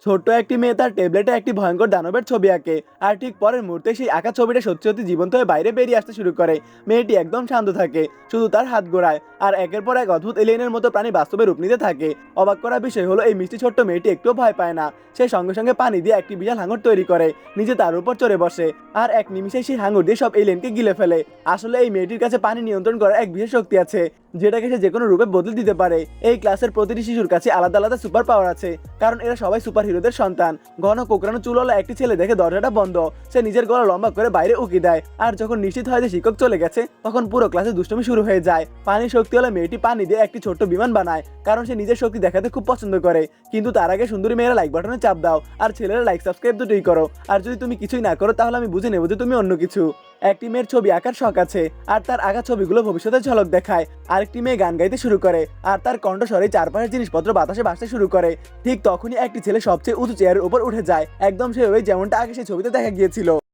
ছোট্ট একটি মেয়ে তার ট্যাবলেটে একটি ভয়ঙ্কর দানবের ছবি আঁকে, আর ঠিক পরের মুহূর্তে সেই আঁকা ছবিটা সত্যি সত্যি জীবন্ত হয়ে বাইরে বেরিয়ে আসতে শুরু করে। মেয়েটি একদম শান্ত থাকে, শুধু তার হাত ঘোরায়, আর একের পর এক অদ্ভুত এলিয়েনের মতো প্রাণী বাস্তবে রূপ নিতে থাকে। অবাক করা বিষয় হলো এই মিষ্টি ছোট্ট মেয়েটি একটুও ভয় পায় না। সে সঙ্গে সঙ্গে পানি দিয়ে একটি বিশাল হাঙর তৈরি করে, নিজে তার উপর চড়ে বসে, আর এক নিমিষে সেই হাঙর দিয়ে সব এলিয়েনকে গিলে ফেলে। আসলে এই মেয়েটির কাছে পানি নিয়ন্ত্রণ করার এক বিশেষ শক্তি আছে, যেটাকে সে যে কোনো রূপে বদলে দিতে পারে। এই ক্লাসের প্রতিটি শিশুর কাছে আলাদা আলাদা সুপার পাওয়ার আছে, কারণ এরা সবাই সুপার হিরোদের সন্তান। ঘন কোকড়ানো চুলওয়ালা একটি ছেলে দেখে দরজাটা বন্ধ, সে নিজের গলা লম্বা করে বাইরে উকি দেয়, আর যখন নিশ্চিত হয় যে শিক্ষক চলে গেছে, তখন পুরো ক্লাসে দুষ্টুমি শুরু হয়ে যায়। পানির শক্তিওয়ালা মেয়েটি পানি দিয়ে একটি ছোট্ট বিমান বানায়, কারণ সে নিজের শক্তি দেখাতে খুব পছন্দ করে। কিন্তু তার আগে সুন্দরী মেয়েরা লাইক বাটনে চাপ দাও, আর ছেলেরা লাইক সাবস্ক্রাইব দুটোই করো। আর যদি তুমি কিছুই না করো, তাহলে আমি বুঝে নেব যে তুমি অন্য কিছু। একটি মেয়ের ছবি আঁকার শখ আছে, আর তার আঁকা ছবিগুলো ভবিষ্যতের ঝলক দেখায়। আরেকটি মেয়ে গান গাইতে শুরু করে, আর তার কণ্ঠস্বরে চারপাশের জিনিসপত্র বাতাসে ভাসতে শুরু করে। ঠিক তখনই একটি ছেলে সবচেয়ে উঁচু চেয়ারের উপর উঠে যায়, একদম সেভাবে যেমনটা আগে সেই ছবিতে দেখা গিয়েছিল।